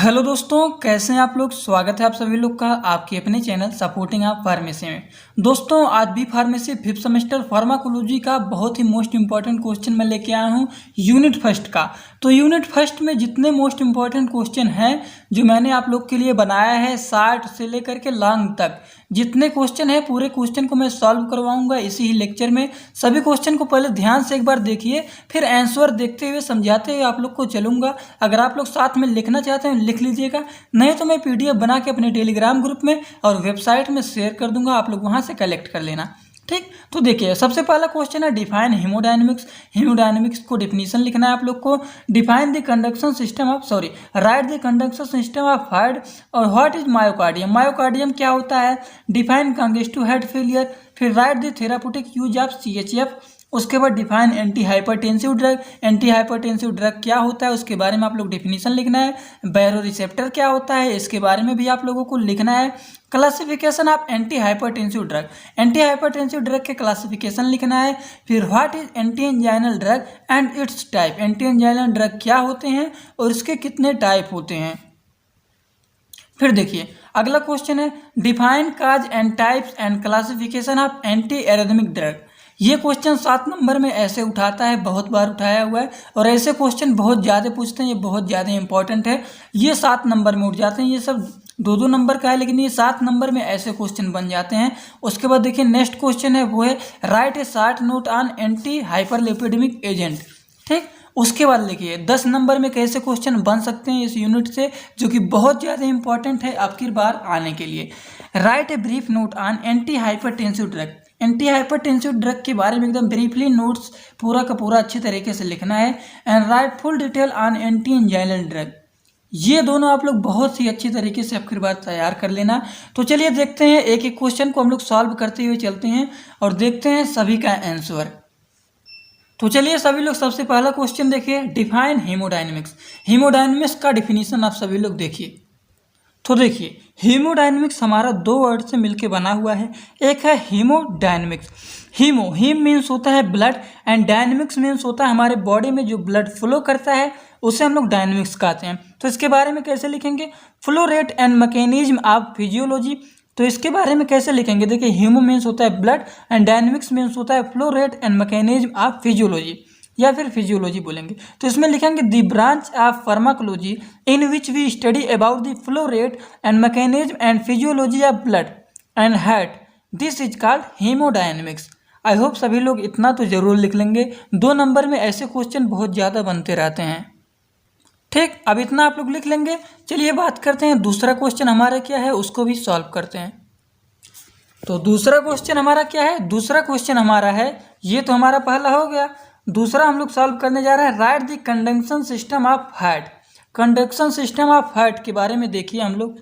Hello दोस्तों, कैसे हैं आप लोग। स्वागत है आप सभी लोग का आपके अपने चैनल सपोर्टिंग आप फार्मेसी में। दोस्तों, आज भी फार्मेसी 5th सेमेस्टर फार्माकोलॉजी का बहुत ही मोस्ट इंपॉर्टेंट क्वेश्चन मैं लेके आया हूं यूनिट फर्स्ट का। तो यूनिट फर्स्ट में जितने मोस्ट इंपॉर्टेंट क्वेश्चन हैं जो मैंने आप लोग के लिए बनाया है 60 से लेकर के लॉन्ग तक जितने क्वेश्चन है पूरे क्वेश्चन को मैं सॉल्व करवाऊंगा इसी ही लेक्चर में। सभी क्वेश्चन को पहले ध्यान से एक बार देखिए, फिर आंसर देखते हुए समझाते हुए आप लोग को चलूंगा। अगर आप लोग साथ में लिखना चाहते हैं लिख लीजिएगा, नहीं तो मैं पीडीएफ बना के अपने टेलीग्राम ग्रुप में और वेबसाइट में शेयर कर दूंगा, आप लोग वहां से कलेक्ट कर लेना। ठीक, तो देखिए सबसे पहला क्वेश्चन है डिफाइन हेमोडायनेमिक्स। हेमोडायनेमिक्स को डिफिनीशन लिखना है आप लोग को। Define the conduction system of write the conduction system of heart. और व्हाट इज मायोकार्डियम, मायोकार्डियम क्या होता है। Define congestive heart failure. फिर write the therapeutic use of CHF. उसके बाद define anti hypertensive drug. Anti hypertensive drug क्या होता है उसके बारे में आप लोग डिफिनीशन लिखना है। बैरो रिसेप्टर क्या होता है इसके बारे में भी आप लोगों को लिखना है। Classification of anti hypertensive drug, anti hypertensive drug के क्लासिफिकेशन लिखना है। फिर what is anti anginal drug and it's type, anti anginal drug क्या होते हैं और इसके कितने टाइप होते हैं। फिर देखिए अगला क्वेश्चन है define cause and types and classification of anti arrhythmic drug. ये क्वेश्चन 7 नंबर में ऐसे उठाता है, बहुत बार उठाया हुआ है और ऐसे क्वेश्चन बहुत ज़्यादा पूछते हैं, ये बहुत ज़्यादा इंपॉर्टेंट है। ये 7 नंबर में उठ जाते हैं, ये सब 2-2 नंबर का है लेकिन ये 7 नंबर में ऐसे क्वेश्चन बन जाते हैं। उसके बाद देखिए नेक्स्ट क्वेश्चन है वो है write a short note on anti hyperlipidemic agent. ठीक, उसके बाद देखिए 10 नंबर में कैसे क्वेश्चन बन सकते हैं इस यूनिट से जो कि बहुत ज़्यादा इंपॉर्टेंट है आपकी बार आने के लिए। Right a brief note on anti hypertensive drug. Anti hypertensive drug के बारे में एकदम ब्रीफली नोट्स पूरा का पूरा अच्छी तरीके से लिखना है। And right full detail on anti anginal drug. ये दोनों आप लोग बहुत ही अच्छी तरीके से आपकी बात तैयार कर लेना। तो चलिए देखते हैं एक एक क्वेश्चन को हम लोग सॉल्व करते हुए चलते हैं और देखते हैं सभी का आंसर। तो चलिए सभी लोग सबसे पहला क्वेश्चन देखिए डिफाइन हेमोडायनेमिक्स। हेमोडायनेमिक्स का डिफिनीशन आप सभी लोग देखिए। तो देखिए हीमोडायनेमिक्स हमारा 2 वर्ड से मिलके बना हुआ है। एक है हीमोडायनेमिक्स। हीम मीन्स होता है ब्लड एंड डायनेमिक्स मीन्स होता है हमारे बॉडी में जो ब्लड फ्लो करता है उसे हम लोग डायनेमिक्स कहते हैं। तो इसके बारे में कैसे लिखेंगे, flow rate and mechanism of physiology. तो इसके बारे में कैसे लिखेंगे, देखिए हीमो मीन्स होता है ब्लड एंड डायनेमिक्स मीन्स होता है flow rate and mechanism of physiology या फिर फिजियोलॉजी बोलेंगे। तो इसमें लिखेंगे the branch of pharmacology in which we study about the flow rate and mechanism and physiology of blood and heart, this is called haemodynamics. I hope सभी लोग इतना तो जरूर लिख लेंगे, 2 नंबर में ऐसे क्वेश्चन बहुत ज़्यादा बनते रहते हैं। ठीक, अब इतना आप लोग लिख लेंगे। चलिए बात करते हैं दूसरा क्वेश्चन हमारा क्या है उसको भी सॉल्व करते हैं। तो दूसरा क्वेश्चन हमारा क्या है, दूसरा क्वेश्चन हमारा है, ये तो हमारा पहला हो गया। दूसरा हम लोग सॉल्व करने जा रहे हैं write the conduction system of heart. Conduction system of heart के बारे में देखिए हम लोग।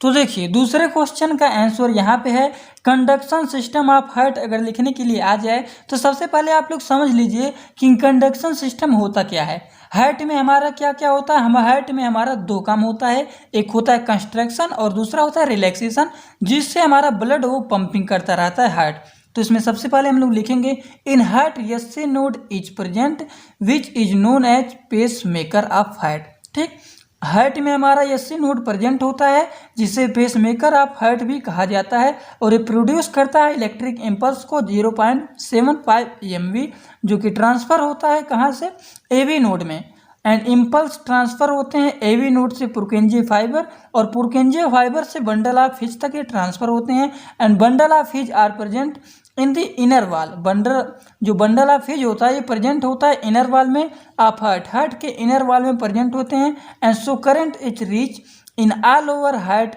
तो देखिए दूसरे क्वेश्चन का आंसर यहाँ पे है कंडक्शन सिस्टम ऑफ हार्ट। अगर लिखने के लिए आ जाए तो सबसे पहले आप लोग समझ लीजिए कि कंडक्शन सिस्टम होता क्या है। हार्ट में हमारा क्या क्या होता है, हार्ट में हमारा 2 काम होता है, एक होता है कंस्ट्रक्शन और दूसरा होता है रिलैक्सेशन, जिससे हमारा ब्लड वो पंपिंग करता रहता है हार्ट। तो इसमें सबसे पहले हम लोग लिखेंगे in heart SC node is present which is known as pacemaker of heart. ठीक, हार्ट में हमारा एससी नोड प्रेजेंट होता है जिसे पेस मेकर ऑफ हार्ट भी कहा जाता है और ये प्रोड्यूस करता है इलेक्ट्रिक इम्पल्स को 0.75 EMV जो कि ट्रांसफर होता है कहाँ से, एवी नोड में। एंड इम्पल्स ट्रांसफर होते हैं एवी नोड से पुरकेंजी फाइबर और पुरकेंजी फाइबर से बंडल ऑफ हिज तक ये ट्रांसफर होते हैं। And bundle of His are present in the inner wall. Bundle of His होता है ये प्रेजेंट होता है इनर वॉल में ऑफ हार्ट, हार्ट के इनर वॉल में प्रेजेंट होते हैं। And so current is reach in all over heart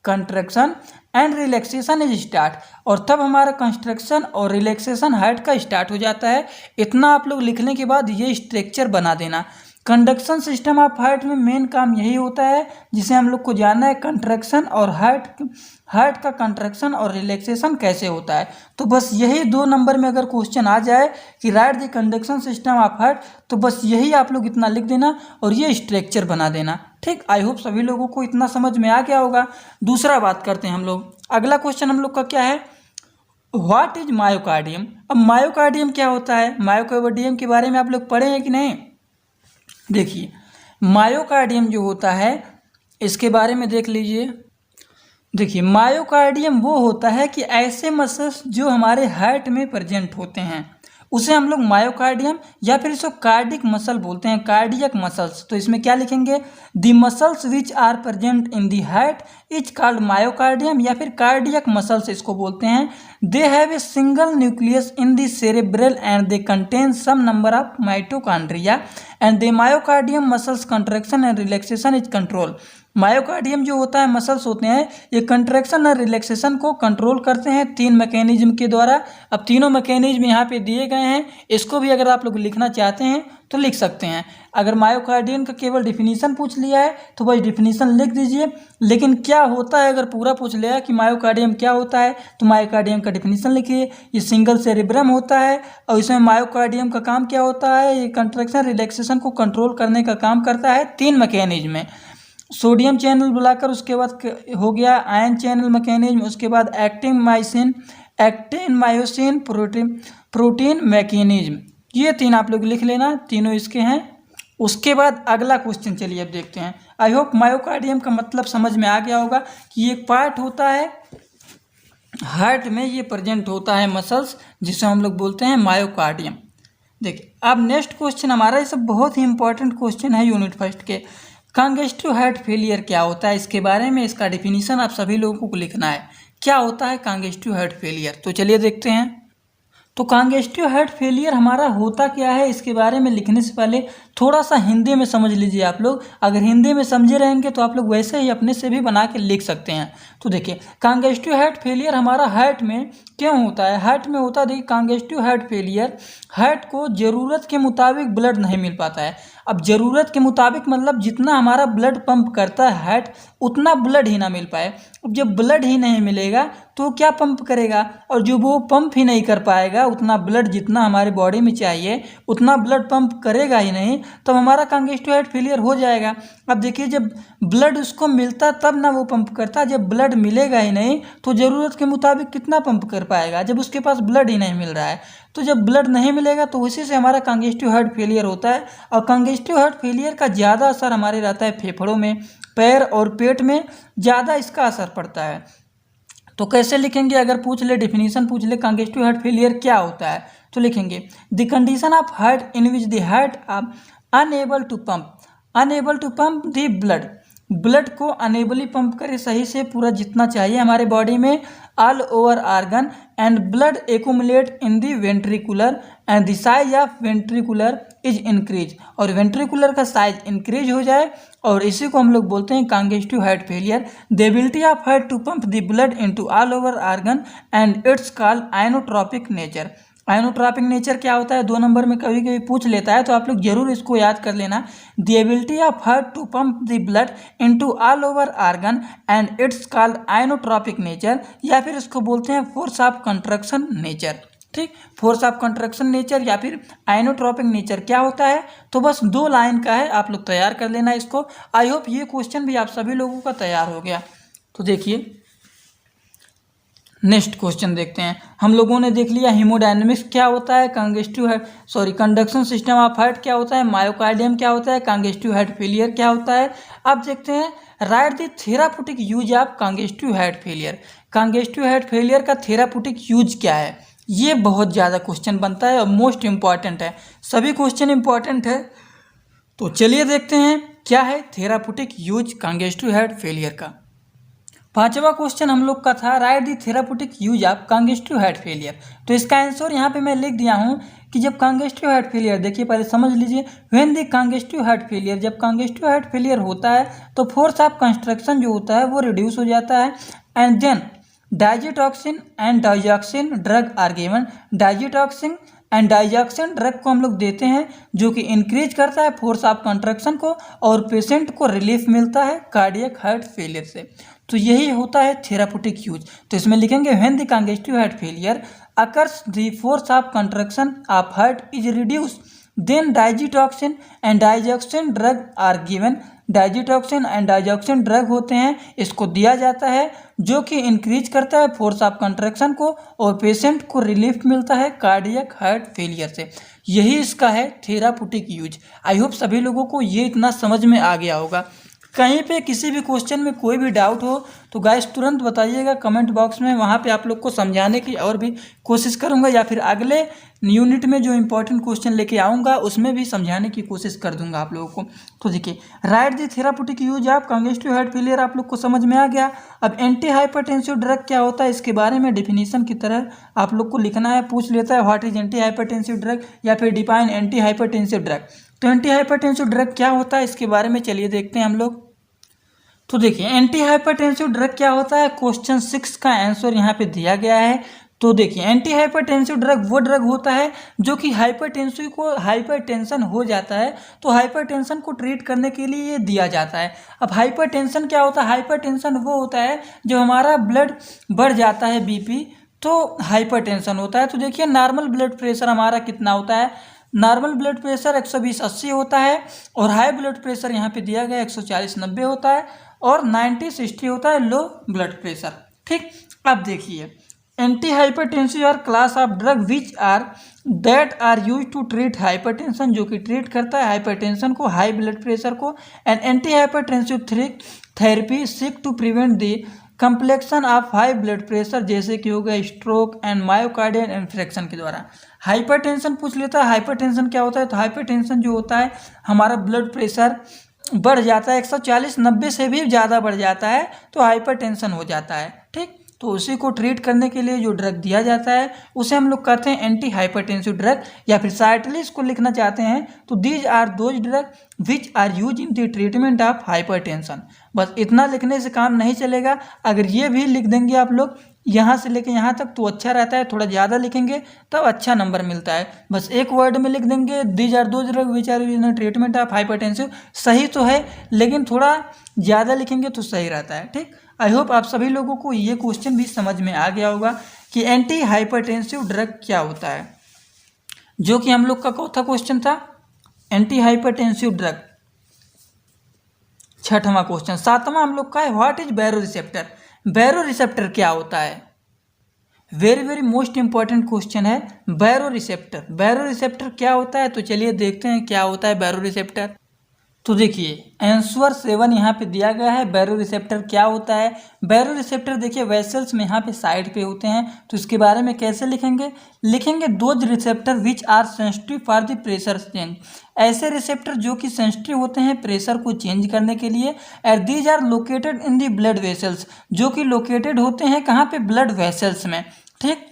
contraction and relaxation is start. और तब हमारा कंस्ट्रक्शन और रिलैक्सेशन हार्ट का स्टार्ट हो जाता है। इतना आप लोग लिखने के बाद ये स्ट्रक्चर बना देना। कंडक्शन सिस्टम ऑफ हार्ट में मेन काम यही होता है जिसे हम लोग को जानना है कंट्रैक्शन और हार्ट का कंट्रैक्शन और रिलैक्सेशन कैसे होता है। तो बस यही 2 नंबर में अगर क्वेश्चन आ जाए कि right the conduction system of heart तो बस यही आप लोग इतना लिख देना और ये स्ट्रक्चर बना देना। ठीक, आई होप सभी लोगों को इतना समझ में आ गया होगा। दूसरा बात करते हैं हम लोग, अगला क्वेश्चन हम लोग का क्या है, व्हाट इज मायोकार्डियम। अब मायोकार्डियम क्या होता है, मायोकार्डियम के बारे में आप लोग पढ़े हैं कि नहीं। देखिए मायोकार्डियम जो होता है इसके बारे में देख लीजिए। देखिए, मायोकार्डियम वो होता है कि ऐसे मसल्स जो हमारे हार्ट में प्रेजेंट होते हैं उसे हम लोग मायोकार्डियम या फिर इसको कार्डिक मसल बोलते हैं, कार्डियक मसल्स। तो इसमें क्या लिखेंगे, the muscles which are present in the heart is called myocardium या फिर कार्डियक मसल्स इसको बोलते हैं। They have a single nucleus in the cerebral and they contain some number of mitochondria and the myocardium muscles contraction and relaxation is control. Myocardium जो होता है, muscles होते हैं, ये कंट्रैक्शन और रिलैक्सेशन को कंट्रोल करते हैं 3 मैकेनिज्म के द्वारा। अब तीनों मैकेनिज्म यहाँ पे दिए गए हैं, इसको भी अगर आप लोग लिखना चाहते हैं तो लिख सकते हैं। अगर मायोकार्डियम का केवल डिफिनीशन पूछ लिया है तो बस डिफिनीशन लिख दीजिए, लेकिन क्या होता है अगर पूरा पूछ लिया कि मायोकार्डियम क्या होता है तो मायोकार्डियम का डिफिनीशन लिखिए। ये सिंगल सेरेब्रम होता है और इसमें मायोकार्डियम का काम क्या होता है, ये कंट्रैक्शन रिलैक्सेशन को कंट्रोल करने का काम करता है 3 मैकेनिज्म में। सोडियम चैनल बुलाकर, उसके बाद हो गया आयन चैनल मैकेनिज्म, उसके बाद एक्टिन मायोसिन प्रोटीन मैकेनिज्म। ये 3 आप लोग लिख लेना, तीनों इसके हैं। उसके बाद अगला क्वेश्चन चलिए अब देखते हैं। आई होप मायोकार्डियम का मतलब समझ में आ गया होगा कि एक पार्ट होता है हार्ट में, ये प्रेजेंट होता है मसल्स जिसे हम लोग बोलते हैं मायोकार्डियम। देखिए अब नेक्स्ट क्वेश्चन हमारा, ये सब बहुत ही इंपॉर्टेंट क्वेश्चन है यूनिट फर्स्ट के। कंजेस्टिव हार्ट फेलियर क्या होता है, इसके बारे में इसका डिफिनीशन आप सभी लोगों को लिखना है। क्या होता है कंजेस्टिव हार्ट फेलियर, तो चलिए देखते हैं। तो कंजेस्टिव हार्ट फेलियर हमारा होता क्या है, इसके बारे में लिखने से पहले थोड़ा सा हिंदी में समझ लीजिए आप लोग। अगर हिंदी में समझे रहेंगे तो आप लोग वैसे ही अपने से भी बना के लिख सकते हैं। तो देखिए, कंजेस्टिव हार्ट फेलियर हमारा हार्ट में क्यों होता है, हार्ट में होता है। देखिए, कंजेस्टिव हार्ट फेलियर, हार्ट को ज़रूरत के मुताबिक ब्लड नहीं मिल पाता है। अब ज़रूरत के मुताबिक मतलब जितना हमारा ब्लड पंप करता है हार्ट, उतना ब्लड ही ना मिल पाए। अब जब ब्लड ही नहीं मिलेगा तो क्या पंप करेगा, और जो वो पंप ही नहीं कर पाएगा उतना ब्लड जितना हमारे बॉडी में चाहिए उतना ब्लड पंप करेगा ही नहीं, तब हमारा कंजेस्टिव हार्ट फेलियर हो जाएगा। अब देखिए, जब ब्लड उसको मिलता तब ना वो पंप करता, जब ब्लड मिलेगा ही नहीं तो ज़रूरत के मुताबिक कितना पंप कर पाएगा, जब उसके पास ब्लड ही नहीं मिल रहा है। तो जब ब्लड नहीं मिलेगा तो उसी से हमारा कंजेस्टिव हार्ट फेलियर होता है। और कंजेस्टिव हार्ट फेलियर का ज़्यादा असर हमारे रहता है फेफड़ों में, पैर और पेट में ज़्यादा इसका असर पड़ता है। तो कैसे लिखेंगे, अगर पूछ ले डिफिनीशन पूछ ले कंजेस्टिव हार्ट फेलियर क्या होता है तो लिखेंगे the condition of heart in which the heart are unable to pump the blood को अनेबली पंप करे सही से पूरा जितना चाहिए हमारे बॉडी में, all over organ and blood accumulate in the ventricular and the size of ventricular is increase, और वेंट्रिकुलर का साइज इंक्रीज हो जाए, और इसी को हम लोग बोलते हैं congestive heart failure. The ability of heart to pump the blood into all over organ and it's called inotropic nature. Inotropic nature क्या होता है, 2 नंबर में कभी कभी पूछ लेता है, तो आप लोग जरूर इसको याद कर लेना। The ability of heart to pump the blood into all over organ and it's called inotropic nature, या फिर इसको बोलते हैं फोर्स ऑफ कंट्रक्शन नेचर। ठीक, फोर्स ऑफ कंट्रक्शन नेचर या फिर आयनोट्रॉपिक नेचर क्या होता है, तो बस 2 लाइन का है, आप लोग तैयार कर लेना इसको। आई होप ये क्वेश्चन भी आप सभी लोगों का तैयार हो गया। तो देखिए नेक्स्ट क्वेश्चन देखते हैं। हम लोगों ने देख लिया हीमोडायनेमिक्स क्या होता है, कंडक्शन सिस्टम ऑफ हार्ट क्या होता है, मायोकार्डियम क्या होता है, कंजेस्टिव हार्ट फेलियर क्या होता है। अब देखते हैं write the therapeutic use of congestive heart failure. Congestive heart failure का थेरापुटिक यूज क्या है, ये बहुत ज़्यादा क्वेश्चन बनता है और मोस्ट इम्पॉर्टेंट है, सभी क्वेश्चन इम्पॉर्टेंट है। तो चलिए देखते हैं क्या है therapeutic use congestive heart failure का। 5वां क्वेश्चन हम लोग का था write the therapeutic use of congestive heart failure. तो इसका आंसर यहाँ पे मैं लिख दिया हूँ कि जब कंजेस्टिव हार्ट फेलियर, देखिए पहले समझ लीजिए, when the congestive heart failure, जब कंजेस्टिव हार्ट फेलियर होता है तो फोर्स ऑफ कंस्ट्रक्शन जो होता है वो रिड्यूस हो जाता है, and then digitoxin and digoxin drug are given. Digitoxin and digoxin drug को हम लोग देते हैं जो कि इंक्रीज करता है फोर्स ऑफ कंट्रक्शन को, और पेशेंट को रिलीफ मिलता है कार्डियक हार्ट फेलियर से। तो यही होता है थेरापुटिक यूज। तो इसमें लिखेंगे when the congestive heart failure occurs the force of contraction of heart is reduce then digitoxin and digoxin drug are given. Digitoxin and digoxin drug होते हैं, इसको दिया जाता है जो कि इंक्रीज करता है फोर्स ऑफ कंट्रक्शन को, और पेशेंट को रिलीफ मिलता है कार्डियक हार्ट फेलियर से। यही इसका है थेरापुटिक यूज। आई होप सभी लोगों को ये इतना समझ में आ गया होगा। कहीं पे किसी भी क्वेश्चन में कोई भी डाउट हो तो गाइस तुरंत बताइएगा कमेंट बॉक्स में, वहाँ पे आप लोग को समझाने की और भी कोशिश करूँगा, या फिर अगले यूनिट में जो इंपॉर्टेंट क्वेश्चन लेके आऊँगा उसमें भी समझाने की कोशिश कर दूंगा आप लोगों को। तो देखिए, right the therapeutic use of congestive heart failure आप लोग को समझ में आ गया। अब एंटी हाइपरटेंसिव ड्रग क्या होता है इसके बारे में डेफिनेशन की तरह आप लोग को लिखना है। पूछ लेता है what is anti hypertensive drug या फिर डिफाइन एंटी हाइपरटेंसिव ड्रग। तो एंटी हाइपरटेंसिव ड्रग क्या होता है इसके बारे में चलिए देखते हैं हम लोग। तो देखिए, एंटी हाइपरटेंसिव ड्रग क्या होता है, क्वेश्चन 6 का आंसर यहाँ पे दिया गया है। तो देखिए, एंटी हाइपरटेंसिव ड्रग वो ड्रग होता है जो कि हाइपरटेंशन हो जाता है तो हाइपरटेंशन को ट्रीट करने के लिए ये दिया जाता है। अब हाइपरटेंशन क्या होता है, हाइपरटेंशन वो होता है जो हमारा ब्लड बढ़ जाता है, बीपी, तो हाइपरटेंशन होता है। तो देखिए, नॉर्मल ब्लड प्रेशर हमारा कितना होता है, नॉर्मल ब्लड प्रेशर 120/80 होता है, और हाई ब्लड प्रेशर यहाँ पे दिया गया 140/90 होता है, और 90/60 होता है लो ब्लड प्रेशर। ठीक, अब देखिए, anti hypertensive are class of drug which are that are use to treat hypertension, जो कि ट्रीट करता है हाइपरटेंशन को, हाई ब्लड प्रेशर को। And anti hypertensive therapy seek to prevent the complication of high blood pressure, जैसे कि हो गया स्ट्रोक एंड मायोकार्डियल इन्फेक्शन के द्वारा। हाइपरटेंशन पूछ लेता है, हाइपरटेंशन क्या होता है, तो हाइपरटेंशन जो होता है हमारा ब्लड प्रेशर बढ़ जाता है 140/90 से भी ज़्यादा बढ़ जाता है तो हाइपरटेंशन हो जाता है। ठीक, तो उसी को ट्रीट करने के लिए जो ड्रग दिया जाता है उसे हम लोग कहते हैं एंटी हाइपरटेंसिव ड्रग, या फिर शार्टली इसको लिखना चाहते हैं तो these are those drug which are use in the treatment of hypertension. बस इतना लिखने से काम नहीं चलेगा, अगर ये भी लिख देंगे आप लोग यहाँ से लेके यहाँ तक तो अच्छा रहता है, थोड़ा ज़्यादा लिखेंगे तब अच्छा नंबर मिलता है। बस एक वर्ड में लिख देंगे these are those drug which are use in treatment of hypertensive, सही तो है लेकिन थोड़ा ज़्यादा लिखेंगे तो सही रहता है। ठीक, आई होप आप सभी लोगों को ये क्वेश्चन भी समझ में आ गया होगा कि एंटी हाइपरटेंसिव ड्रग क्या होता है, जो कि हम लोग का चौथा क्वेश्चन था एंटी हाइपरटेंसिव ड्रग। छठवां क्वेश्चन, सातवां हम लोग का है what is baroreceptor. Baroreceptor क्या होता है, very very most important question है बैरो रिसेप्टर। बैरो रिसेप्टर क्या होता है तो चलिए देखते हैं क्या होता है बैरो रिसेप्टर। तो देखिए, आंसर 7 यहाँ पे दिया गया है। बैरो रिसेप्टर क्या होता है, बैरो रिसेप्टर देखिए वेसल्स में यहाँ पे साइड पे होते हैं, तो इसके बारे में कैसे लिखेंगे those receptor which are sensitive for the pressure change, ऐसे रिसेप्टर जो कि सेंसिटिव होते हैं प्रेशर को चेंज करने के लिए। And these are located in the blood vessels, जो कि लोकेटेड होते हैं कहाँ पे, ब्लड वेसल्स में। ठीक,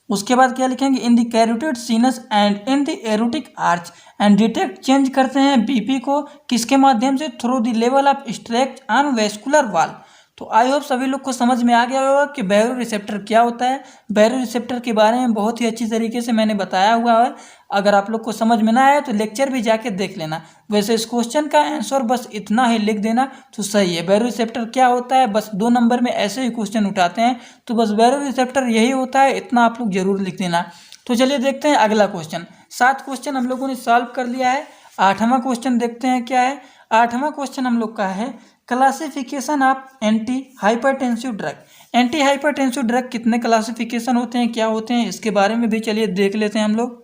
उसके बाद क्या लिखेंगे, in the carotid sinus and in the aortic arch, and detect change करते हैं बीपी को किसके माध्यम से, through the level of stretch on vascular wall. तो आई होप सभी लोग को समझ में आ गया होगा कि बैरो रिसेप्टर क्या होता है। बैरो रिसेप्टर के बारे में बहुत ही अच्छी तरीके से मैंने बताया हुआ है, अगर आप लोग को समझ में ना आए तो लेक्चर भी जाके देख लेना। वैसे इस क्वेश्चन का आंसर बस इतना ही लिख देना तो सही है। बैरो रिसेप्टर क्या होता है, बस 2 नंबर में ऐसे ही क्वेश्चन उठाते हैं, तो बस बैरो रिसेप्टर यही होता है, इतना आप लोग जरूर लिख देना। तो चलिए देखते हैं अगला क्वेश्चन। 7 क्वेश्चन हम लोगों ने सॉल्व कर लिया है। 8वां क्वेश्चन देखते हैं क्या है। 8वां क्वेश्चन हम लोग का है classification of anti hypertensive drug. Anti hypertensive drug कितने क्लासिफिकेशन होते हैं, क्या होते हैं, इसके बारे में भी चलिए देख लेते हैं हम लोग।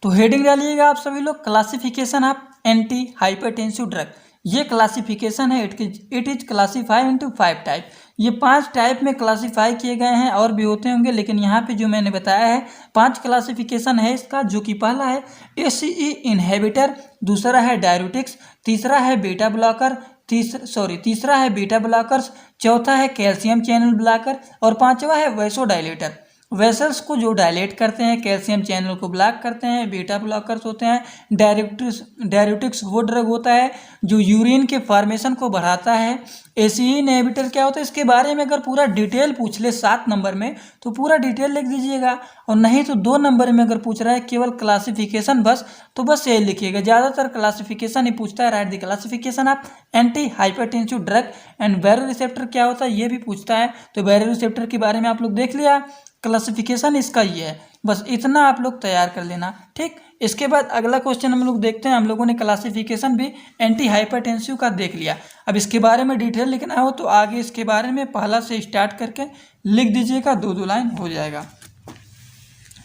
तो हेडिंग डालिएगा आप सभी लोग, classification of anti hypertensive drug. ये क्लासिफिकेशन है, it is classified into 5 type. ये 5 टाइप में क्लासीफाई किए गए हैं, और भी होते होंगे लेकिन यहाँ पे जो मैंने बताया है 5 क्लासिफिकेशन है इसका, जो कि पहला है ACE इनहिबिटर, दूसरा है डायरेटिक्स, तीसरा है बीटा ब्लॉकर, तीसरा है बीटा ब्लॉकर्स, चौथा है कैल्शियम चैनल ब्लॉकर, और 5वां है वैसोडाइलेटर। वेसल्स को जो डायलेट करते हैं, कैल्शियम चैनल को ब्लॉक करते हैं, बीटा ब्लॉकर्स होते हैं। डायरेटिक्स वो ड्रग होता है जो यूरिन के फॉर्मेशन को बढ़ाता है। ACE इनहिबिटर क्या होता है, इसके बारे में अगर पूरा डिटेल पूछ ले 7 नंबर में तो पूरा डिटेल लिख दीजिएगा, और नहीं तो 2 नंबर में अगर पूछ रहा है केवल क्लासिफिकेशन बस, तो बस यही लिखिएगा। ज़्यादातर क्लासिफिकेशन ही पूछता है, write the classification of anti hypertensive drug. And baroreceptor क्या होता है ये भी पूछता है, तो बैरो रिसेप्टर के बारे में आप लोग देख लिया, क्लासिफिकेशन इसका ये है, बस इतना आप लोग तैयार कर लेना। ठीक, इसके बाद अगला क्वेश्चन हम लोग देखते हैं। हम लोगों ने क्लासिफिकेशन भी एंटी हाइपरटेंसिव का देख लिया, अब इसके बारे में डिटेल लिखना हो तो आगे इसके बारे में पहला से स्टार्ट करके लिख दीजिएगा, 2-2 लाइन हो जाएगा।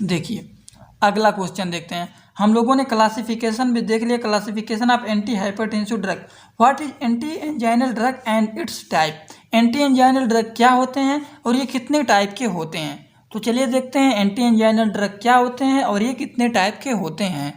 देखिए अगला क्वेश्चन देखते हैं। हम लोगों ने क्लासिफिकेशन भी देख लिया, classification of anti hypertensive drug. What is anti anginal drug and it's type. Anti anginal drug क्या होते हैं और ये कितने टाइप के होते हैं। तो चलिए देखते हैं एंटी एंजाइनल ड्रग क्या होते हैं और ये कितने टाइप के होते हैं।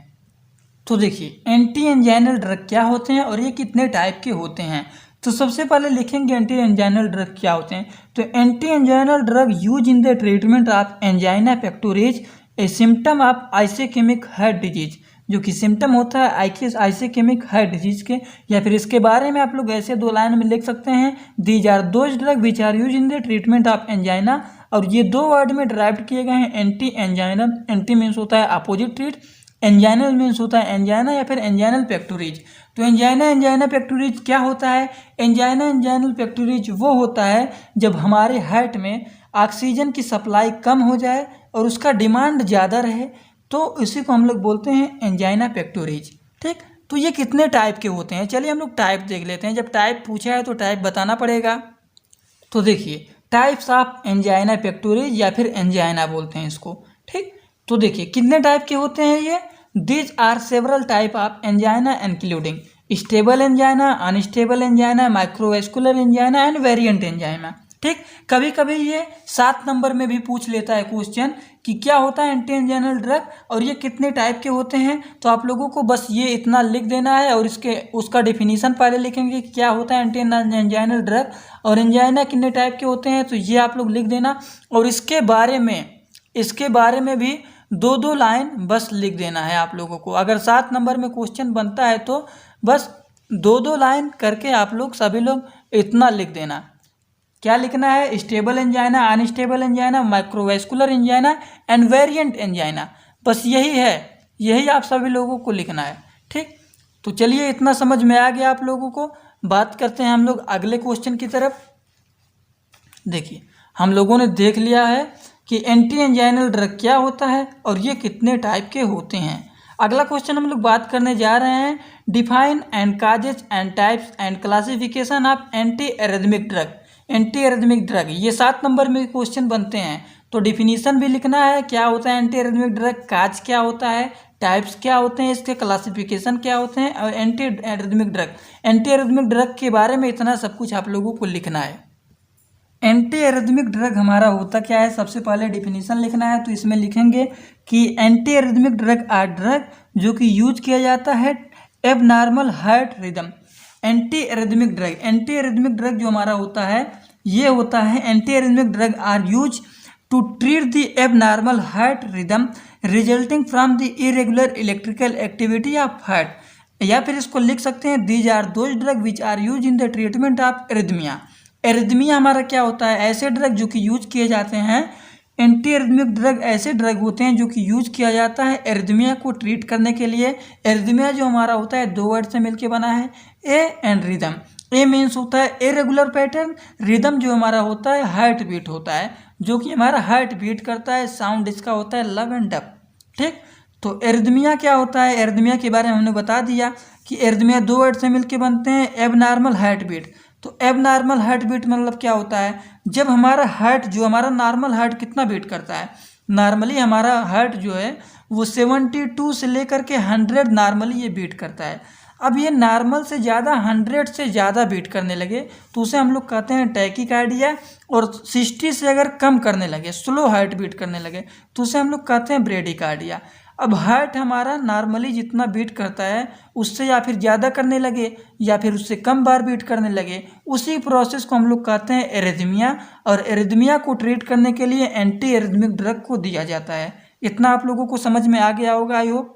तो देखिए एंटी एंजाइनल ड्रग क्या होते हैं और ये कितने टाइप के होते हैं। तो सबसे पहले लिखेंगे एंटी एंजाइनल ड्रग क्या होते हैं। तो anti anginal drug use in the treatment of angina pectoris, a symptom of आइसेकेमिक heart disease, जो कि सिम्टम होता है आइसेकेमिक हार्ट डिजीज के। या फिर इसके बारे में आप लोग ऐसे 2 लाइन में लिख सकते हैं, these are those drug which are use in the treatment of angina. और ये 2 वर्ड में ड्राइव किए गए हैं, एंटी एंजाइनल, एंटी मीन्स होता है अपोजिट ट्रीट, एंजाइनल मीन्स होता है एंजाइना या फिर एंजाइनल पेक्टोरिज। तो एंजाइना पेक्टोरिज क्या होता है। एंजाइनल पेक्टोरिज वो होता है जब हमारे हार्ट में ऑक्सीजन की सप्लाई कम हो जाए और उसका डिमांड ज़्यादा रहे, तो इसी को हम लोग बोलते हैं एंजाइना पेक्टोरिज। ठीक, तो ये कितने टाइप के होते हैं, चलिए हम लोग टाइप देख लेते हैं। जब टाइप पूछा है तो टाइप बताना पड़ेगा। तो देखिए टाइप्स ऑफ एंजाइना पेक्टोरिज या फिर एंजाइना बोलते हैं इसको। ठीक, तो देखिए कितने टाइप के होते हैं ये। These are several type of angina including stable angina, unstable angina, microvascular angina and variant angina. ठीक, कभी कभी ये 7 नंबर में भी पूछ लेता है क्वेश्चन कि क्या होता है एंटी एंजाइनल ड्रग और ये कितने टाइप के होते हैं। तो आप लोगों को बस ये इतना लिख देना है और उसका डेफिनेशन पहले लिखेंगे कि क्या होता है एंटी एंजाइनल ड्रग और एंजाइना कितने टाइप के होते हैं। तो ये आप लोग लिख देना और इसके बारे में भी 2-2 लाइन बस लिख देना है आप लोगों को। अगर 7 नंबर में क्वेश्चन बनता है तो बस 2-2 लाइन करके आप लोग सभी लोग इतना लिख देना। क्या लिखना है, stable angina, unstable angina, microvascular angina and variant angina. बस यही है, यही आप सभी लोगों को लिखना है। ठीक, तो चलिए इतना समझ में आ गया आप लोगों को। बात करते हैं हम लोग अगले क्वेश्चन की तरफ। देखिए हम लोगों ने देख लिया है कि एंटी एंजाइनल ड्रग क्या होता है और ये कितने टाइप के होते हैं। अगला क्वेश्चन हम लोग बात करने जा रहे हैं, define and causes and types and classification of anti arrhythmic drug. Anti arrhythmic drug ये 7 नंबर में क्वेश्चन बनते हैं, तो डिफिनीशन भी लिखना है, क्या होता है एंटी एरिथमिक ड्रग, काज क्या होता है, टाइप्स क्या होते हैं, इसके क्लासिफिकेशन क्या होते हैं और एंटी एरिथमिक ड्रग के बारे में इतना सब कुछ आप लोगों को लिखना है। एंटी एरिथमिक ड्रग हमारा होता क्या है, सबसे पहले डिफिनीशन लिखना है। तो इसमें लिखेंगे कि anti arrhythmic drug are drug जो कि यूज किया जाता है abnormal heart rhythm. Anti arrhythmic drug जो हमारा होता है ये होता है anti arrhythmic drug are use to treat the abnormal heart rhythm resulting from the irregular electrical activity of heart. या फिर इसको लिख सकते हैं, these are those drug which are use in the treatment of arrhythmia. Arrhythmia हमारा क्या होता है, ऐसे ड्रग जो कि यूज किए जाते हैं। एंटी एरिथमिक ड्रग ऐसे ड्रग होते हैं जो कि यूज किया जाता है एरिथमिया को ट्रीट करने के लिए। एरिथमिया जो हमारा होता है 2 वर्ड से मिलके बना है, A and rhythm. A means होता है इरेगुलर पैटर्न, रिदम जो हमारा होता है हार्ट बीट होता है, जो कि हमारा हार्ट बीट करता है। साउंड इसका होता है लव एंड डब। ठीक, तो एरिथमिया क्या होता है, एरिथमिया के बारे में हमने बता दिया कि एरिथमिया 2 वर्ड से मिलके बनते हैं, एबनॉर्मल हार्ट बीट। तो एबनॉर्मल हार्ट बीट मतलब क्या होता है, जब हमारा हार्ट जो हमारा नॉर्मल हार्ट कितना बीट करता है, नॉर्मली हमारा हार्ट जो है वो 72 से लेकर के 100 नॉर्मली ये बीट करता है। अब ये नॉर्मल से ज़्यादा 100 से ज़्यादा बीट करने लगे तो उसे हम लोग कहते हैं टैकीकार्डिया, और 60 से अगर कम करने लगे, स्लो हार्ट बीट करने लगे, तो उसे हम लोग कहते हैं ब्रेडिकार्डिया। अब हार्ट हमारा नॉर्मली जितना बीट करता है उससे या फिर ज़्यादा करने लगे या फिर उससे कम बार बीट करने लगे, उसी प्रोसेस को हम लोग कहते हैं एरिथमिया। और एरिथमिया को ट्रीट करने के लिए एंटी एरिथमिक ड्रग को दिया जाता है। इतना आप लोगों को समझ में आ गया होगा आई होप।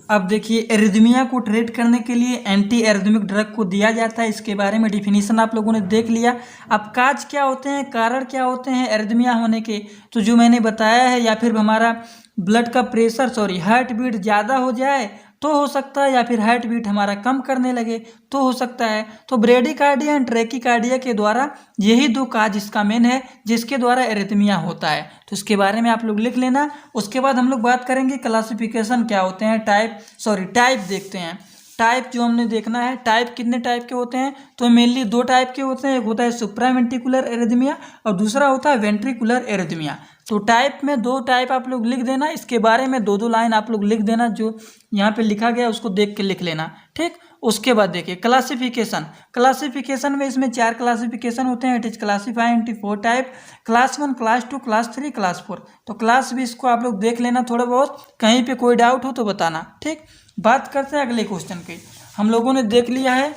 अब देखिए एरिथमिया को ट्रीट करने के लिए एंटी एरिथमिक ड्रग को दिया जाता है, इसके बारे में डिफिनीशन आप लोगों ने देख लिया। अब काज क्या होते हैं, कारण क्या होते हैं एरिथमिया होने के, तो जो मैंने बताया है, या फिर हमारा ब्लड का प्रेशर हार्ट बीट ज़्यादा हो जाए तो हो सकता है, या फिर हार्ट बीट हमारा कम करने लगे तो हो सकता है। तो ब्रेडिकार्डिया एंड ट्रैकीकार्डिया के द्वारा यही 2 काज इसका मेन है जिसके द्वारा एरिथमिया होता है। तो इसके बारे में आप लोग लिख लेना। उसके बाद हम लोग बात करेंगे क्लासिफिकेशन क्या होते हैं, टाइप देखते हैं। टाइप जो हमने देखना है, टाइप कितने टाइप के होते हैं, तो मेनली 2 टाइप के होते हैं। एक होता है सुप्रावेंट्रिकुलर एरिथमिया और दूसरा होता है वेंट्रिकुलर एरिथमिया। तो टाइप में 2 टाइप आप लोग लिख देना, इसके बारे में 2-2 लाइन आप लोग लिख देना, जो यहाँ पे लिखा गया उसको देख के लिख लेना, ठीक। उसके बाद देखिए क्लासिफिकेशन में इसमें 4 क्लासिफिकेशन होते हैं। It is classify into 4 type, class 1, class 2, class 3, class 4। तो क्लास भी इसको आप लोग देख लेना थोड़ा बहुत, कहीं पे कोई डाउट हो तो बताना, ठीक। बात करते हैं अगले क्वेश्चन की। हम लोगों ने देख लिया है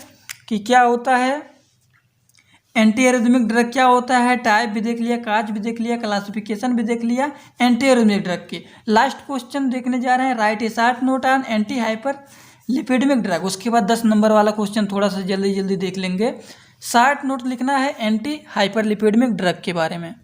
कि क्या होता है एंटी एरिथमिक ड्रग, क्या होता है टाइप भी देख लिया, काज भी देख लिया, क्लासिफिकेशन भी देख लिया एंटी एरिथमिक ड्रग की। लास्ट क्वेश्चन देखने जा रहे हैं, write a short note on anti hyper lipidaemic drug. उसके बाद 10 नंबर वाला क्वेश्चन थोड़ा सा जल्दी जल्दी देख लेंगे। शॉर्ट नोट लिखना है एंटी हाइपर लिपिडमिक ड्रग के बारे में।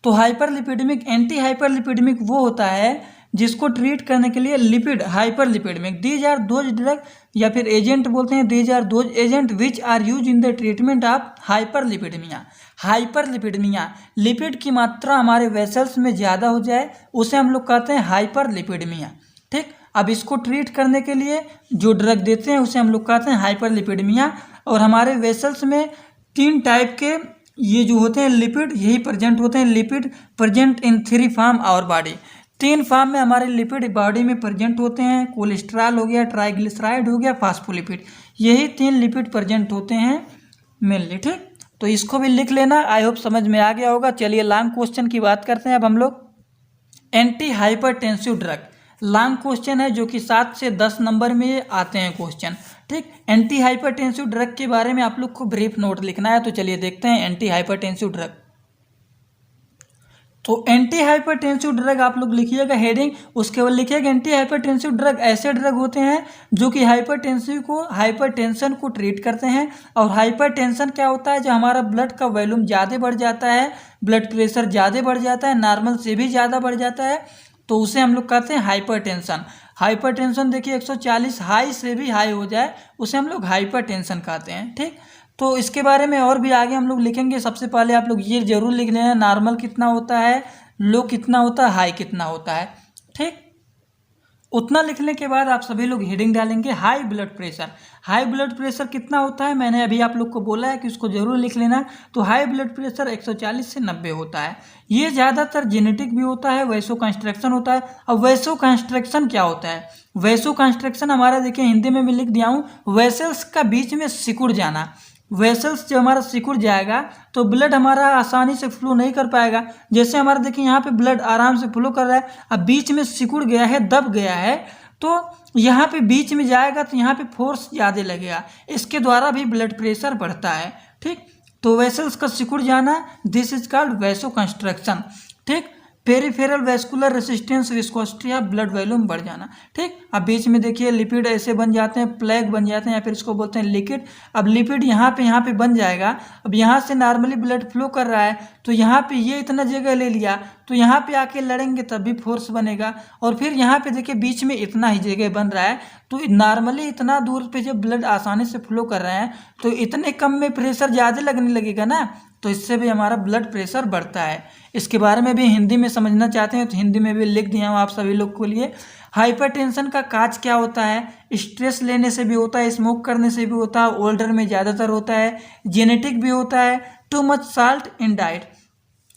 तो hyper lipidemic, anti hyper lipidemic वो होता है जिसको ट्रीट करने के लिए lipid hyper lipidemic, these are those drug या फिर एजेंट बोलते हैं, these are those agent which are use in the treatment of hyper lipidemia. Hyper lipidemia, lipid की मात्रा हमारे वेसल्स में ज़्यादा हो जाए उसे हम लोग कहते हैं हाइपर लिपिडमिया, ठीक। अब इसको ट्रीट करने के लिए जो ड्रग देते हैं उसे हम लोग कहते हैं हाइपर लिपिडमिया। और हमारे वेसल्स में 3 टाइप के ये जो होते हैं लिपिड यही प्रेजेंट होते हैं। Lipid present in 3 form our body, 3 form में हमारे लिपिड बॉडी में प्रेजेंट होते हैं। कोलेस्ट्रॉल हो गया, ट्राइग्लिसराइड हो गया, फास्फोलिपिड, यही 3 लिपिड प्रेजेंट होते हैं मेनली, ठीक। तो इसको भी लिख लेना, आई होप समझ में आ गया होगा। चलिए लॉन्ग क्वेश्चन की बात करते हैं अब हम लोग। Anti hypertensive drug long question है जो कि 7 से 10 नंबर में आते हैं क्वेश्चन, ठीक। एंटी हाइपरटेंसिव ड्रग के बारे में आप लोग को ब्रीफ नोट लिखना है। तो चलिए देखते हैं एंटी हाइपरटेंसिव ड्रग। तो एंटी हाइपरटेंसिव ड्रग आप लोग लिखिएगा हेडिंग, उसके बाद लिखिएगा एंटी हाइपरटेंसिव ड्रग ऐसे ड्रग होते हैं जो कि हाइपरटेंशन को ट्रीट करते हैं। और हाइपरटेंशन क्या होता है, जो हमारा ब्लड का वॉल्यूम ज़्यादा बढ़ जाता है, ब्लड प्रेशर ज़्यादा बढ़ जाता है, नॉर्मल से भी ज़्यादा बढ़ जाता है, तो उसे हम लोग कहते हैं हाइपरटेंशन। हाइपरटेंशन देखिए 140 हाई से भी हाई हो जाए उसे हम लोग हाइपरटेंशन कहते हैं, ठीक। तो इसके बारे में और भी आगे हम लोग लिखेंगे। सबसे पहले आप लोग ये जरूर लिख लेना नॉर्मल कितना होता है, लो कितना होता है, हाई कितना होता है, ठीक। उतना लिखने के बाद आप सभी लोग हेडिंग डालेंगे high blood pressure. High blood pressure कितना होता है मैंने अभी आप लोग को बोला है कि उसको जरूर लिख लेना। तो हाई ब्लड प्रेशर 140 से 90 होता है। ये ज़्यादातर जेनेटिक भी होता है, वैसो कंस्ट्रक्शन होता है। अब वैसो कंस्ट्रक्शन क्या होता है, वैसो कंस्ट्रक्शन हमारा देखिए हिंदी में भी लिख दिया हूँ, वेसल्स का बीच में सिकुड़ जाना। वेसल्स जब हमारा सिकुड़ जाएगा तो ब्लड हमारा आसानी से फ्लो नहीं कर पाएगा। जैसे हमारा देखिए यहाँ पे ब्लड आराम से फ्लो कर रहा है, अब बीच में सिकुड़ गया है, दब गया है, तो यहाँ पे बीच में जाएगा तो यहाँ पे फोर्स ज़्यादा लगेगा, इसके द्वारा भी ब्लड प्रेशर बढ़ता है, ठीक। तो वेसल्स का सिकुड़ जाना, this is called vasoconstriction, ठीक। Peripheral vascular resistance viscosity of blood volume बढ़ जाना, ठीक। अब बीच में देखिए लिपिड ऐसे बन जाते हैं, प्लेग बन जाते हैं या फिर इसको बोलते हैं लिक्विड। अब लिपिड यहाँ पे बन जाएगा। अब यहाँ से नॉर्मली ब्लड फ्लो कर रहा है तो यहाँ पे ये इतना जगह ले लिया तो यहाँ पे आके लड़ेंगे तब भी फोर्स बनेगा। और फिर यहाँ पे देखिए बीच में इतना ही जगह बन रहा है तो नॉर्मली इतना दूर पे जब ब्लड आसानी से फ्लो कर रहे हैं तो इतने कम में प्रेशर ज़्यादा लगने लगेगा ना, तो इससे भी हमारा ब्लड प्रेशर बढ़ता है। इसके बारे में भी हिंदी में समझना चाहते हैं तो हिंदी में भी लिख दिया हूँ आप सभी लोग के लिए। हाइपरटेंशन का काज क्या होता है, स्ट्रेस लेने से भी होता है, स्मोक करने से भी होता है, ओल्डर में ज़्यादातर होता है, जेनेटिक भी होता है, too much salt in diet,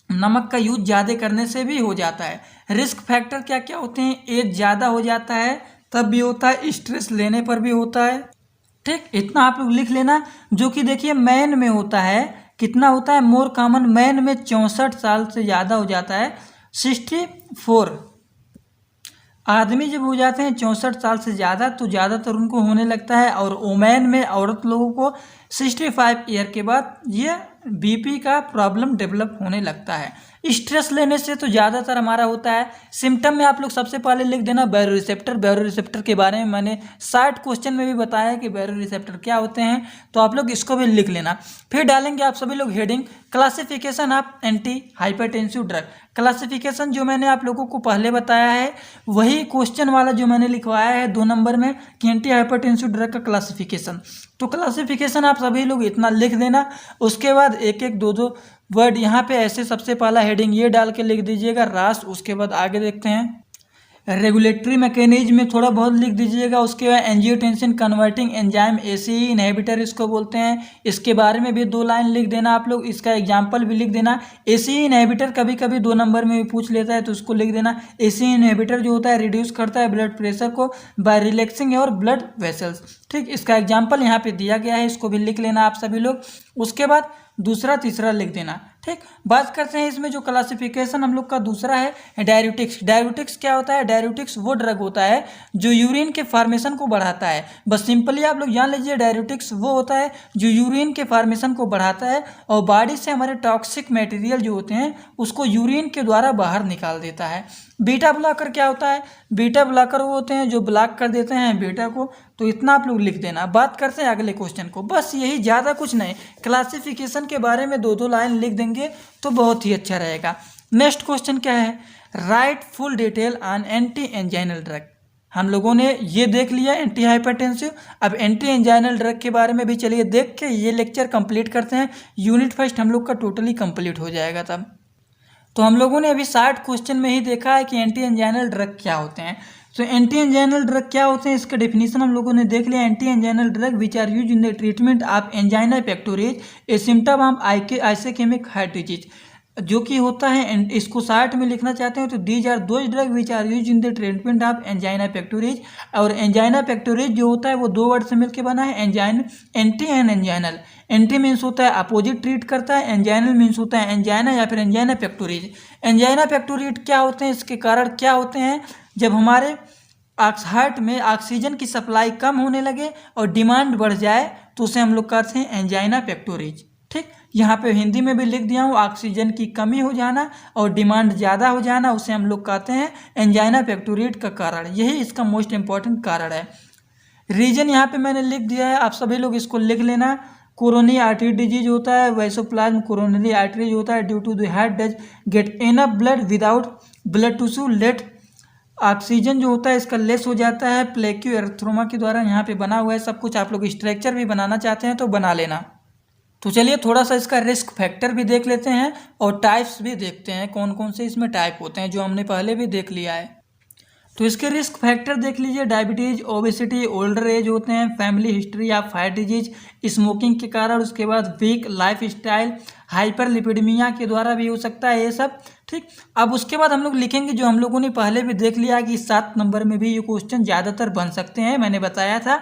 नमक का यूज ज़्यादा करने से भी हो जाता है। रिस्क फैक्टर क्या क्या होते हैं, एज ज़्यादा हो जाता है तब भी होता है, स्ट्रेस लेने पर भी होता है, ठीक। इतना आप लोग लिख लेना। जो कि देखिए मैन में होता है, कितना होता है, मोर कॉमन, मैन में 64 साल से ज़्यादा हो जाता है, 64 आदमी जब हो जाते हैं 64 साल से ज़्यादा तो ज़्यादातर उनको होने लगता है। और वोमेन में औरत लोगों को 65 ईयर के बाद ये बीपी का प्रॉब्लम डेवलप होने लगता है। स्ट्रेस लेने से तो ज़्यादातर हमारा होता है। सिम्टम में आप लोग सबसे पहले लिख देना बैरो रिसेप्टर। बैरो रिसेप्टर के बारे में मैंने 60 क्वेश्चन में भी बताया कि बैरो रिसेप्टर क्या होते हैं, तो आप लोग इसको भी लिख लेना। फिर डालेंगे आप सभी लोग heading classification of anti hypertensive drug. Classification जो मैंने आप लोगों को पहले बताया है वही क्वेश्चन वाला जो मैंने लिखवाया है 2 नंबर में कि एंटी हाइपरटेंसिव ड्रग का क्लासिफिकेशन। तो क्लासिफिकेशन आप सभी लोग इतना लिख देना। उसके बाद एक एक 2-2 वर्ड यहाँ पे ऐसे सबसे पहला हेडिंग ये डाल के लिख दीजिएगा रास। उसके बाद आगे देखते हैं रेगुलेटरी मैकेनिज्म में थोड़ा बहुत लिख दीजिएगा। उसके बाद angiotensin converting enzyme ACE inhibitor इसको बोलते हैं, इसके बारे में भी 2 लाइन लिख देना आप लोग। इसका एग्जाम्पल भी लिख देना। एसीई इनहिबिटर कभी कभी 2 नंबर में भी पूछ लेता है तो उसको लिख देना। एसीई इनहिबिटर जो होता है रिड्यूस करता है ब्लड प्रेशर को by relaxing your blood vessels. ठीक, इसका एग्जाम्पल यहाँ पे दिया गया है, इसको भी लिख लेना आप सभी लोग। उसके बाद दूसरा तीसरा लिख देना। ठीक, बात करते हैं इसमें जो क्लासिफिकेशन हम लोग का दूसरा है डाययूरेटिक्स। डाययूरेटिक्स क्या होता है? डाययूरेटिक्स वो ड्रग होता है जो यूरिन के फॉर्मेशन को बढ़ाता है। बस सिंपली आप लोग जान लीजिए, डाययूरेटिक्स वो होता है जो यूरिन के फॉर्मेशन को बढ़ाता है और बॉडी से हमारे टॉक्सिक मटेरियल जो होते हैं उसको यूरिन के द्वारा बाहर निकाल देता है। बीटा ब्लॉकर क्या होता है? बीटा ब्लॉकर वो होते हैं जो ब्लॉक कर देते हैं बीटा को। तो इतना आप लोग लिख देना। बात करते हैं अगले क्वेश्चन को, बस यही, ज़्यादा कुछ नहीं। क्लासिफिकेशन के बारे में 2-2 लाइन लिख देंगे तो बहुत ही अच्छा रहेगा। नेक्स्ट क्वेश्चन क्या है? Right full detail on anti anginal drug. हम लोगों ने ये देख लिया एंटी हाइपरटेंसिव। अब एंटी एंजाइनल ड्रग के बारे में भी चलिए देख के ये लेक्चर कंप्लीट करते हैं। यूनिट फर्स्ट हम लोग का टोटली कंप्लीट हो जाएगा तब। तो हम लोगों ने अभी 60 क्वेश्चन में ही देखा है कि एंटी एंजाइनल ड्रग क्या होते हैं। तो एंटी एंजाइनल ड्रग क्या होते हैं इसका डेफिनेशन हम लोगों ने देख लिया। Anti anginal drug which are use in the treatment of angina pectoris a symptom of आइसेकेमिक heart disease, जो कि होता है, इसको 60 में लिखना चाहते हैं तो these are those drug which are use in the treatment of angina pectoris. और एंजाइना पेक्टोरिस जो होता है वो 2 वर्ड से मिलकर बना है, angina, anti and anginal. Anti means होता है अपोजिट ट्रीट करता है, एंजाइनल मीन्स होता है एंजाइना या फिर एंजाइना पेक्टोरिस। एंजाइना पेक्टोरिस क्या होते हैं, इसके कारण क्या होते हैं? जब हमारे हार्ट में ऑक्सीजन की सप्लाई कम होने लगे और डिमांड बढ़ जाए तो उसे हम लोग कहते हैं एंजाइना पेक्टोरिस। ठीक, यहाँ पे हिंदी में भी लिख दिया हूँ, ऑक्सीजन की कमी हो जाना और डिमांड ज़्यादा हो जाना उसे हम लोग कहते हैं एंजाइना पेक्टोरिस का कारण। यही इसका मोस्ट इंपॉर्टेंट कारण है। रीजन यहाँ पे मैंने लिख दिया है, आप सभी लोग इसको लिख लेना। कोरोनरी आर्टरी डिजीज होता है, वैसोप्लाज्म कोरोनरी आर्टरी होता है due to the heart does get enough blood without blood tissue late, oxygen जो होता है इसका लेस हो जाता है प्लेक्यू एर्थ्रोमा के द्वारा। यहाँ पे बना हुआ है सब कुछ, आप लोग स्ट्रक्चर भी बनाना चाहते हैं तो बना लेना। तो चलिए थोड़ा सा इसका रिस्क फैक्टर भी देख लेते हैं और टाइप्स भी देखते हैं, कौन कौन से इसमें टाइप होते हैं जो हमने पहले भी देख लिया है। तो इसके रिस्क फैक्टर देख लीजिए, डायबिटीज, ओबेसिटी, ओल्डर एज होते हैं, family history of heart disease, smoking के कारण, उसके बाद वीक लाइफ स्टाइल, हाइपरलिपिडेमिया के द्वारा भी हो सकता है ये सब। ठीक, अब उसके बाद हम लोग लिखेंगे जो हम लोगों ने पहले भी देख लिया कि 7 नंबर में भी ये क्वेश्चन ज़्यादातर बन सकते हैं, मैंने बताया था।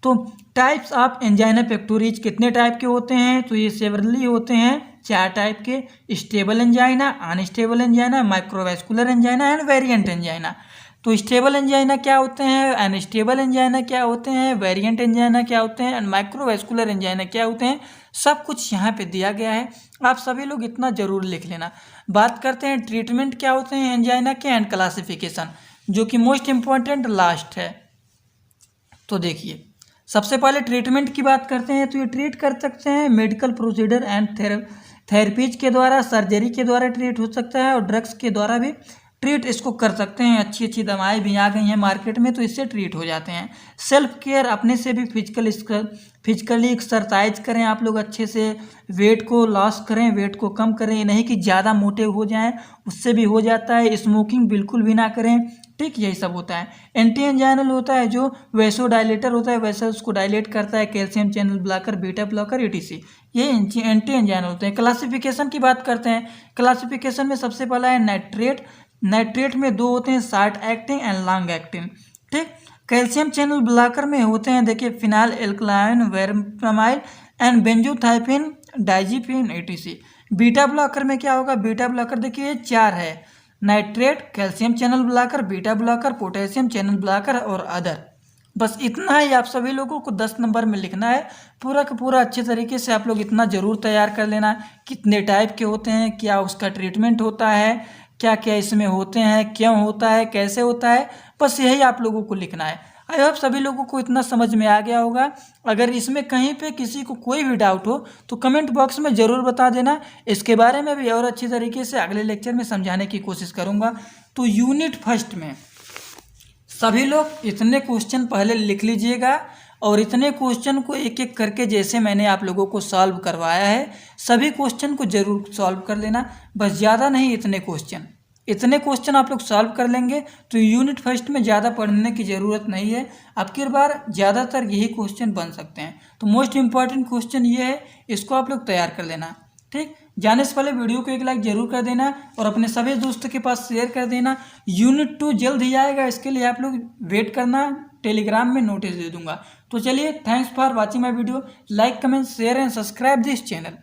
तो टाइप्स ऑफ एंजाइना पेक्टोरिस कितने टाइप के होते हैं? तो ये सेवरली होते हैं 4 टाइप के, stable angina, unstable angina, microvascular angina and variant angina. तो स्टेबल एंजाइना क्या होते हैं, अनस्टेबल एंजाइना क्या होते हैं, वेरिएंट एंजाइना क्या होते हैं एंड माइक्रोवैस्कुलर एंजाइना क्या होते हैं, सब कुछ यहाँ पे दिया गया है। आप सभी लोग इतना जरूर लिख लेना। बात करते हैं ट्रीटमेंट क्या होते हैं एंजाइना के एंड क्लासिफिकेशन, जो कि मोस्ट इम्पॉर्टेंट लास्ट है। तो देखिए सबसे पहले ट्रीटमेंट की बात करते हैं। तो ये ट्रीट कर सकते हैं मेडिकल प्रोसीजर एंड थेरेपीज के द्वारा, सर्जरी के द्वारा ट्रीट हो सकता है और ड्रग्स के द्वारा भी ट्रीट इसको कर सकते हैं। अच्छी अच्छी दवाएं भी आ गई हैं मार्केट में तो इससे ट्रीट हो जाते हैं। सेल्फ केयर, अपने से भी फिजिकली एक्सरसाइज करें आप लोग, अच्छे से वेट को लॉस करें, वेट को कम करें, नहीं कि ज़्यादा मोटे हो जाएं, उससे भी हो जाता है। स्मोकिंग बिल्कुल भी ना करें। ठीक, यही सब होता है। एंटी एंजाइनल होता है जो वैसोडाइलेटर होता है, वैसे उसको डायलेट करता है, calcium channel blocker, beta blocker, ETC, ये एंटी एंजाइनल होते हैं। क्लासिफिकेशन की बात करते हैं। क्लासिफिकेशन में सबसे पहला है नाइट्रेट। नाइट्रेट में 2 होते हैं, short acting and long acting. ठीक, कैल्शियम चैनल ब्लॉकर में होते हैं देखिए फिनाइल एल्कलाइन, वेरप्रामाइड एंड बेंजोथाइपिन, डाइजिपिन, ETC। बीटा ब्लॉकर में क्या होगा? बीटा ब्लॉकर देखिए ये 4 है, nitrate, calcium channel blocker, beta blocker, potassium channel blocker और अदर। बस इतना ही आप सभी लोगों को 10 नंबर में लिखना है। पूरा का पूरा अच्छे तरीके से आप लोग इतना ज़रूर तैयार कर लेना, कितने टाइप के होते हैं, क्या उसका ट्रीटमेंट होता है, क्या क्या इसमें होते हैं, क्यों होता है, कैसे होता है, बस यही आप लोगों को लिखना है। आई होप सभी लोगों को इतना समझ में आ गया होगा। अगर इसमें कहीं पे किसी को कोई भी डाउट हो तो कमेंट बॉक्स में ज़रूर बता देना। इसके बारे में भी और अच्छी तरीके से अगले लेक्चर में समझाने की कोशिश करूँगा। तो यूनिट फर्स्ट में सभी लोग इतने क्वेश्चन पहले लिख लीजिएगा और इतने क्वेश्चन को एक एक करके जैसे मैंने आप लोगों को सॉल्व करवाया है सभी क्वेश्चन को ज़रूर सॉल्व कर लेना। बस ज़्यादा नहीं, इतने क्वेश्चन। इतने क्वेश्चन आप लोग सॉल्व कर लेंगे तो यूनिट फर्स्ट में ज़्यादा पढ़ने की ज़रूरत नहीं है। अब की बार ज़्यादातर यही क्वेश्चन बन सकते हैं। तो मोस्ट इम्पॉर्टेंट क्वेश्चन ये है, इसको आप लोग तैयार कर लेना। ठीक, जाने से पहले वीडियो को एक लाइक जरूर कर देना और अपने सभी दोस्तों के पास शेयर कर देना। यूनिट 2 जल्द ही आएगा, इसके लिए आप लोग वेट करना, टेलीग्राम में नोटिस दे दूंगा। तो चलिए, thanks for watching my video. Like, comment, share and subscribe this channel.